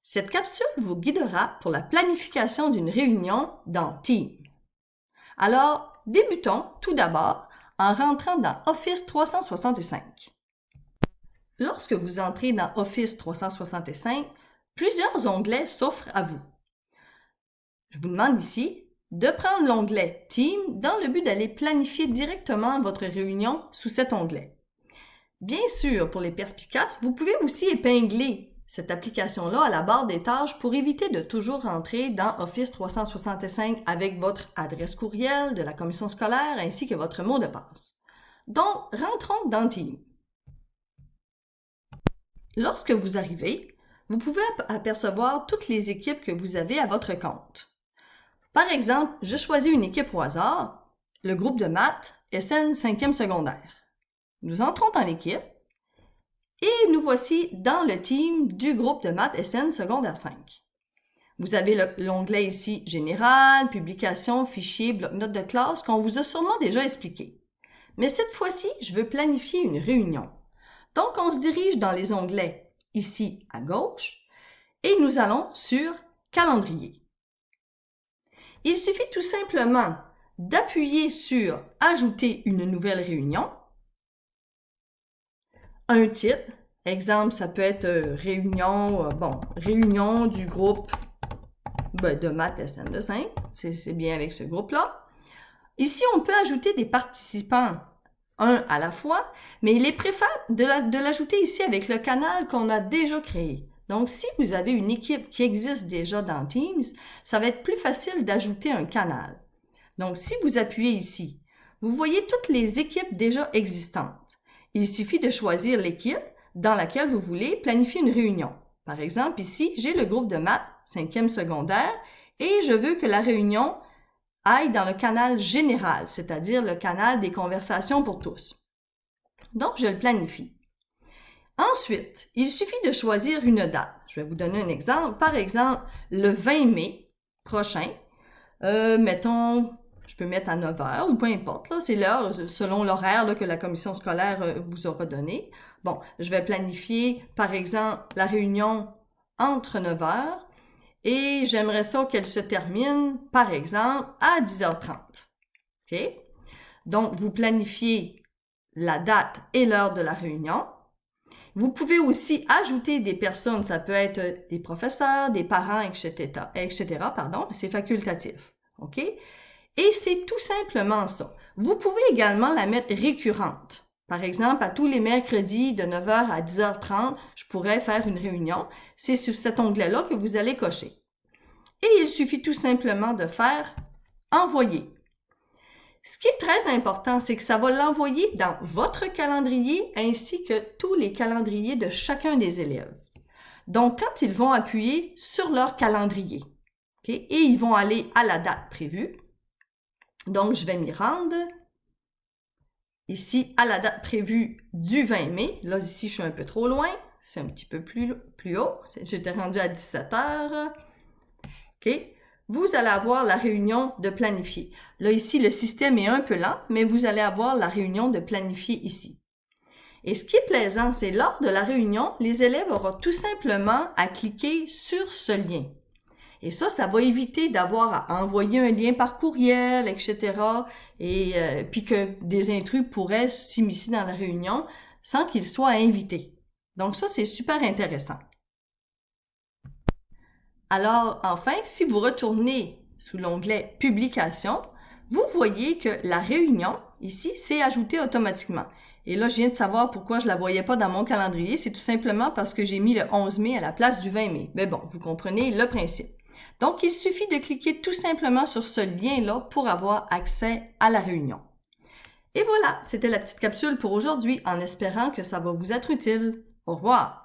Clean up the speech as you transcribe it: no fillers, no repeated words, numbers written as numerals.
Cette capsule vous guidera pour la planification d'une réunion dans Teams. Alors, débutons tout d'abord en rentrant dans Office 365. Lorsque vous entrez dans Office 365, plusieurs onglets s'offrent à vous. Je vous demande ici de prendre l'onglet Teams dans le but d'aller planifier directement votre réunion sous cet onglet. Bien sûr, pour les perspicaces, vous pouvez aussi épingler cette application-là à la barre des tâches pour éviter de toujours rentrer dans Office 365 avec votre adresse courriel de la commission scolaire ainsi que votre mot de passe. Donc, rentrons dans Teams. Lorsque vous arrivez, vous pouvez apercevoir toutes les équipes que vous avez à votre compte. Par exemple, je choisis une équipe au hasard, le groupe de maths SN 5e secondaire. Nous entrons dans l'équipe et nous voici dans le team du groupe de maths SN secondaire 5. Vous avez l'onglet ici Général, Publications, Fichiers, Bloc-notes de classe qu'on vous a sûrement déjà expliqué. Mais cette fois-ci, je veux planifier une réunion. Donc, on se dirige dans les onglets ici à gauche et nous allons sur Calendrier. Il suffit tout simplement d'appuyer sur « Ajouter une nouvelle réunion », un titre, exemple, ça peut être réunion du groupe de maths SN de 5, c'est bien avec ce groupe-là. Ici, on peut ajouter des participants, un à la fois, mais il est préférable de l'ajouter ici avec le canal qu'on a déjà créé. Donc, si vous avez une équipe qui existe déjà dans Teams, ça va être plus facile d'ajouter un canal. Donc, si vous appuyez ici, vous voyez toutes les équipes déjà existantes. Il suffit de choisir l'équipe dans laquelle vous voulez planifier une réunion. Par exemple, ici, j'ai le groupe de maths 5e secondaire et je veux que la réunion aille dans le canal général, c'est-à-dire le canal des conversations pour tous. Donc, je le planifie. Ensuite, il suffit de choisir une date. Je vais vous donner un exemple. Par exemple, le 20 mai prochain, mettons, je peux mettre à 9 heures ou peu importe, là, c'est l'heure selon l'horaire que la commission scolaire vous aura donné. Bon, je vais planifier, par exemple, la réunion entre 9 heures et j'aimerais ça qu'elle se termine, par exemple, à 10h30. OK? Donc, vous planifiez la date et l'heure de la réunion. Vous pouvez aussi ajouter des personnes, ça peut être des professeurs, des parents, etc. C'est facultatif. OK? Et c'est tout simplement ça. Vous pouvez également la mettre récurrente. Par exemple, à tous les mercredis de 9h à 10h30, je pourrais faire une réunion. C'est sur cet onglet-là que vous allez cocher. Et il suffit tout simplement de faire « Envoyer ». Ce qui est très important, c'est que ça va l'envoyer dans votre calendrier ainsi que tous les calendriers de chacun des élèves. Donc, quand ils vont appuyer sur leur calendrier, okay, et ils vont aller à la date prévue, donc je vais m'y rendre ici à la date prévue du 20 mai. Là, ici, je suis un peu trop loin. C'est un petit peu plus haut. J'étais rendue à 17h. OK. Vous allez avoir la réunion de planifier. Là, ici, le système est un peu lent, mais vous allez avoir la réunion de planifier ici. Et ce qui est plaisant, c'est lors de la réunion, les élèves auront tout simplement à cliquer sur ce lien. Et ça va éviter d'avoir à envoyer un lien par courriel, etc. Et puis que des intrus pourraient s'immiscer dans la réunion sans qu'ils soient invités. Donc ça, c'est super intéressant. Alors, enfin, si vous retournez sous l'onglet « Publications », vous voyez que la réunion, ici, s'est ajoutée automatiquement. Et là, je viens de savoir pourquoi je ne la voyais pas dans mon calendrier. C'est tout simplement parce que j'ai mis le 11 mai à la place du 20 mai. Mais bon, vous comprenez le principe. Donc, il suffit de cliquer tout simplement sur ce lien-là pour avoir accès à la réunion. Et voilà, c'était la petite capsule pour aujourd'hui en espérant que ça va vous être utile. Au revoir!